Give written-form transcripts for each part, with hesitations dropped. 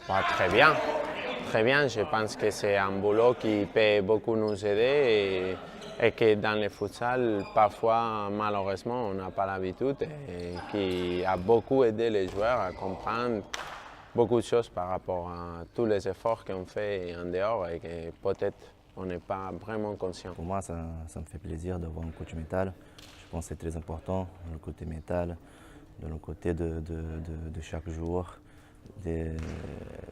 Bah, très bien. Très bien, je pense que c'est un boulot qui peut beaucoup nous aider et que dans le futsal, parfois, malheureusement, on n'a pas l'habitude et qui a beaucoup aidé les joueurs à comprendre beaucoup de choses par rapport à tous les efforts qu'on fait en dehors et que peut-être on n'est pas vraiment conscient. Pour moi, ça me fait plaisir d'avoir un coach mental. Je pense que c'est très important, le côté mental, de le côté de chaque joueur,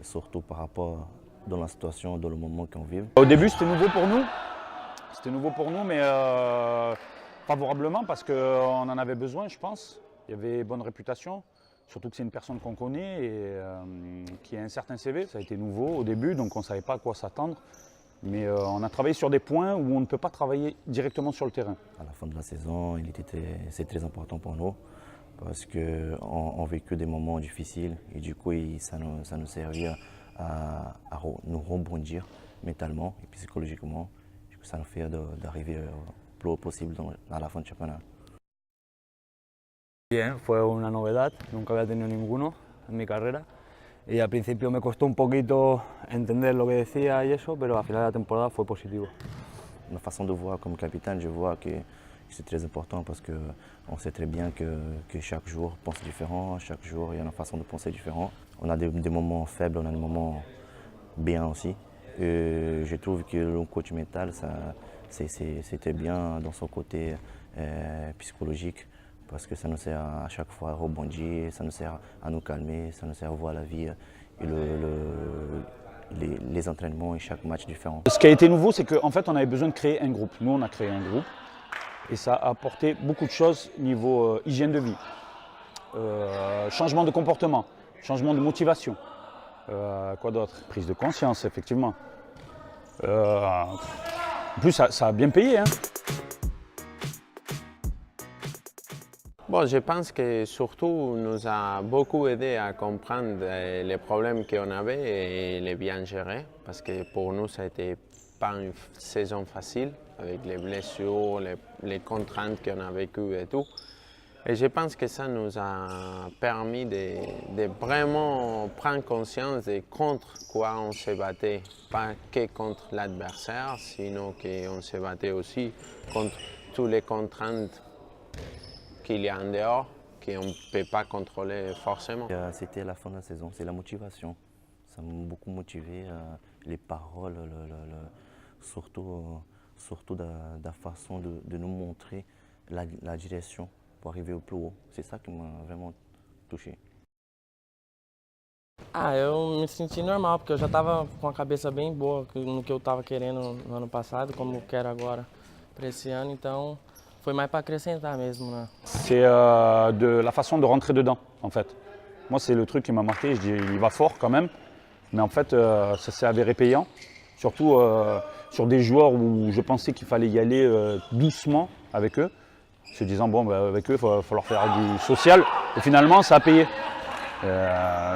surtout par rapport dans la situation, dans le moment qu'on vit. Au début, c'était nouveau pour nous. C'était nouveau pour nous, mais favorablement parce qu'on en avait besoin, je pense. Il y avait bonne réputation, surtout que c'est une personne qu'on connaît et qui a un certain CV. Ça a été nouveau au début, donc on ne savait pas à quoi s'attendre. Mais on a travaillé sur des points où on ne peut pas travailler directement sur le terrain. À la fin de la saison, c'est très important pour nous parce qu'on a vécu des moments difficiles et du coup, ça nous servait à nous rebondir mentalement et psychologiquement. Ça nous fait d'arriver le plus haut possible à la fin du championnat. Bien, fue una novedad, nunca había tenido ninguno en mi carrera y al principio me costó un poquito entender lo que decía y eso, pero al final de la temporada fue positivo. Ma façon de voir comme capitaine, je vois que c'est très important parce qu'on sait très bien que chaque jour pense différent, chaque jour il y a une façon de penser différente. On a des moments faibles, on a des moments bien aussi. Et je trouve que le coach mental, c'était bien dans son côté psychologique parce que ça nous sert à chaque fois à rebondir, ça nous sert à nous calmer, ça nous sert à voir la vie et les entraînements et chaque match différent. Ce qui a été nouveau, c'est qu'en fait, on avait besoin de créer un groupe. Nous, on a créé un groupe et ça a apporté beaucoup de choses niveau hygiène de vie, changement de comportement, changement de motivation. Quoi d'autre? Prise de conscience, effectivement. En plus, ça a bien payé. Hein. Bon, je pense que surtout nous a beaucoup aidé à comprendre les problèmes qu'on avait et les bien gérer parce que pour nous, ça n'était pas une saison facile avec les blessures, les contraintes qu'on a vécues et tout. Et je pense que ça nous a permis de vraiment prendre conscience de contre quoi on se battait. Pas que contre l'adversaire, sinon qu'on se battait aussi contre toutes les contraintes qu'il y a en dehors, qu'on ne peut pas contrôler forcément. C'était la fin de la saison, c'est la motivation. Ça m'a beaucoup motivé, les paroles, surtout de la façon de nous montrer la direction pour arriver au plus haut. C'est ça qui m'a vraiment touché. Eu me senti normal, porque eu já estava com a cabeça bem boa no que eu estava querendo no ano passado, como eu quero agora para esse ano, então foi mais para acrescentar mesmo, né? C'est de la façon de rentrer dedans, en fait. Moi, c'est le truc qui m'a marqué. Je dis, il va fort quand même, mais en fait, ça s'est avéré payant. Surtout sur des joueurs où je pensais qu'il fallait y aller doucement avec eux, se disant bon, bah, avec eux, il va falloir faire du social. Et finalement, ça a payé.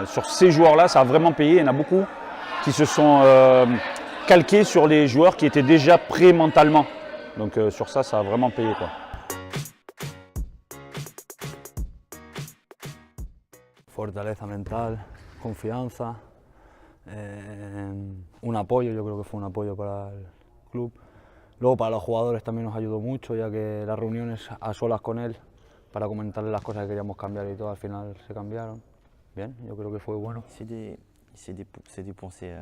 Sur ces joueurs-là, ça a vraiment payé. Il y en a beaucoup qui se sont calqués sur les joueurs qui étaient déjà prêts mentalement. Donc sur ça, ça a vraiment payé, quoi. Fortaleza mental, confianza, un apoyo, yo creo que fue un apoyo para el club. Luego para los jugadores también nos ayudó mucho, ya que las reuniones a solas con él para comentarle las cosas que queríamos cambiar y todo, al final se cambiaron. Bien, yo creo que fue bueno. C'est de penser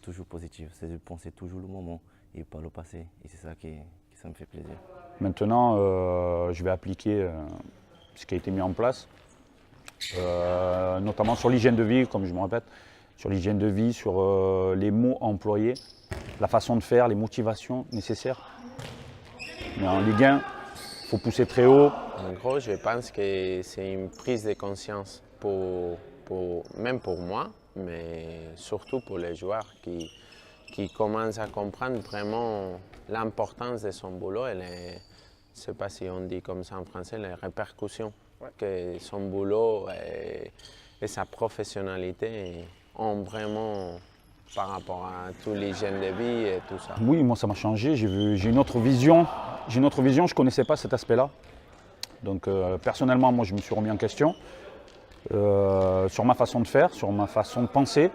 toujours positif, c'est de penser toujours le moment et pas le passé. Et c'est ça qui ça me fait plaisir. Maintenant, je vais appliquer ce qui a été mis en place, notamment sur l'hygiène de vie, comme je me répète, sur l'hygiène de vie, sur les mots employés, la façon de faire, les motivations nécessaires. Mais en Ligue 1, il faut pousser très haut. En gros, je pense que c'est une prise de conscience, même pour moi, mais surtout pour les joueurs qui commencent à comprendre vraiment l'importance de son boulot et je ne sais pas si on dit comme ça en français, les répercussions que son boulot et sa professionnalité ont vraiment par rapport à toute l'hygiène de vie et tout ça. Oui, moi ça m'a changé, j'ai une autre vision. Je ne connaissais pas cet aspect-là. Donc personnellement, moi je me suis remis en question sur ma façon de faire, sur ma façon de penser.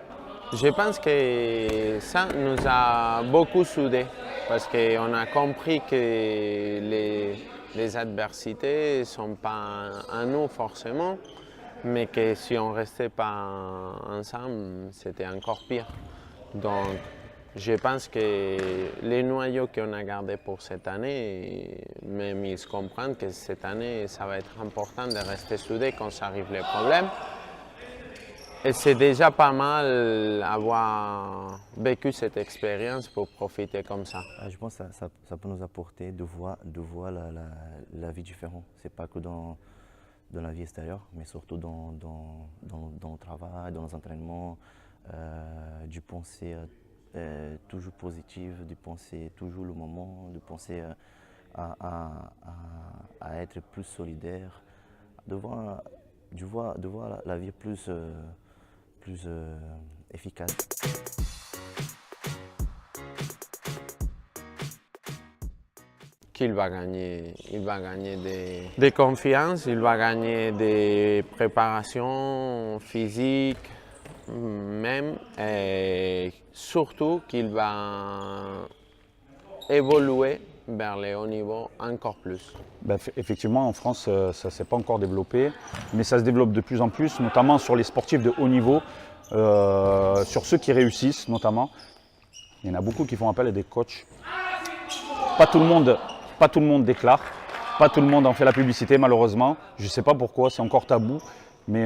Je pense que ça nous a beaucoup soudés parce qu'on a compris que les adversités ne sont pas à nous forcément, mais que si on ne restait pas ensemble, c'était encore pire. Donc, je pense que les noyaux qu'on a gardés pour cette année, même ils comprennent que cette année, ça va être important de rester soudés quand ça arrive les problèmes. Et c'est déjà pas mal avoir vécu cette expérience pour profiter comme ça. Je pense que ça peut nous apporter de voir la vie différente. Ce n'est pas que dans la vie extérieure, mais surtout dans le travail, dans les entraînements, du penser toujours positif, de penser toujours le moment, de penser à être plus solidaire, de voir la vie plus efficace. Qu'il va gagner des confiance, il va gagner des préparations physiques même, et surtout qu'il va évoluer vers le haut niveau encore plus. Ben, effectivement, en France, ça ne s'est pas encore développé, mais ça se développe de plus en plus, notamment sur les sportifs de haut niveau, sur ceux qui réussissent notamment. Il y en a beaucoup qui font appel à des coachs. Pas tout le monde déclare, pas tout le monde en fait la publicité malheureusement. Je ne sais pas pourquoi, c'est encore tabou, mais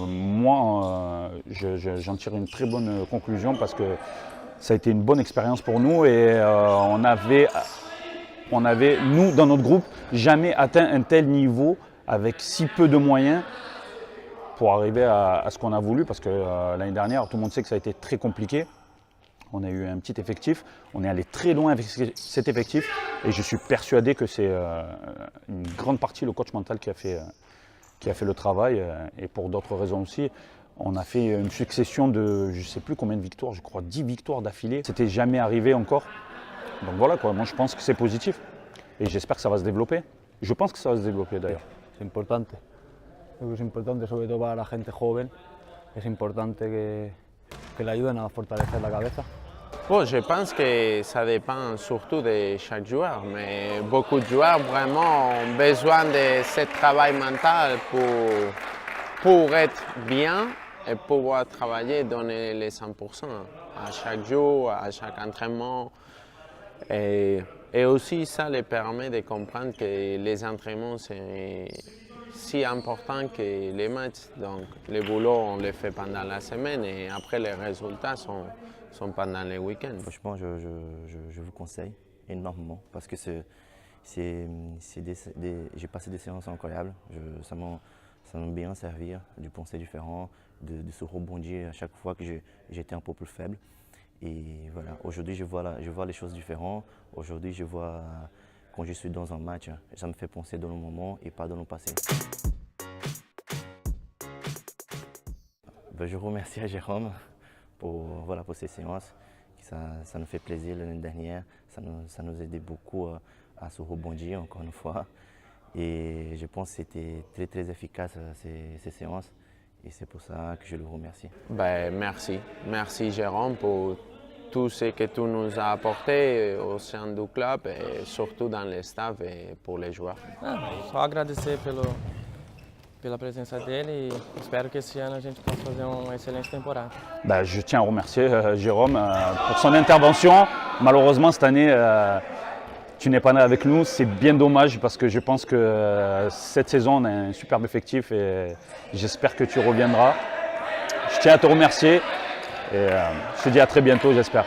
moi j'en tire une très bonne conclusion parce que ça a été une bonne expérience pour nous et on avait, nous dans notre groupe, jamais atteint un tel niveau avec si peu de moyens pour arriver à ce qu'on a voulu parce que l'année dernière, tout le monde sait que ça a été très compliqué. On a eu un petit effectif, on est allé très loin avec cet effectif et je suis persuadé que c'est une grande partie le coach mental qui a fait le travail et pour d'autres raisons aussi. On a fait une succession de, je ne sais plus combien de victoires, je crois 10 victoires d'affilée. C'était jamais arrivé encore. Donc voilà quoi, moi je pense que c'est positif et j'espère que ça va se développer. Je pense que ça va se développer d'ailleurs. Es importante. Creo que es importante, sobre todo para la gente joven, es importante que le ayuden a fortalecer la cabeza. Bon, je pense que ça dépend surtout de chaque joueur, mais beaucoup de joueurs vraiment ont besoin de ce travail mental pour être bien et pouvoir travailler, donner les 100% à chaque jour, à chaque entraînement. Et aussi, ça les permet de comprendre que les entraînements, c'est si important que les matchs. Donc, le boulot, on le fait pendant la semaine et après, les résultats sont pendant les week-ends. Franchement, je vous conseille énormément parce que j'ai passé des séances incroyables. Ça m'a bien servi de penser différent, de se rebondir à chaque fois que j'étais un peu plus faible. Et voilà, aujourd'hui, je vois les choses différentes. Aujourd'hui, je vois quand je suis dans un match, ça me fait penser dans le moment et pas dans le passé. Je remercie à Jérôme pour ces séances. Ça nous fait plaisir l'année dernière. Ça nous aidait beaucoup à se rebondir encore une fois. Et je pense que c'était très très efficace ces séances. Et c'est pour ça que je le remercie. Ben, merci Jérôme pour tout ce que tu nous as apporté au sein du club et surtout dans le staff et pour les joueurs. Só agradecer pela presença dele e espero que esse ano a gente possa fazer uma excelente temporada. Ben, je tiens à remercier Jérôme pour son intervention. Malheureusement cette année, tu n'es pas né avec nous, c'est bien dommage parce que je pense que cette saison on a un superbe effectif et j'espère que tu reviendras. Je tiens à te remercier et je te dis à très bientôt, j'espère.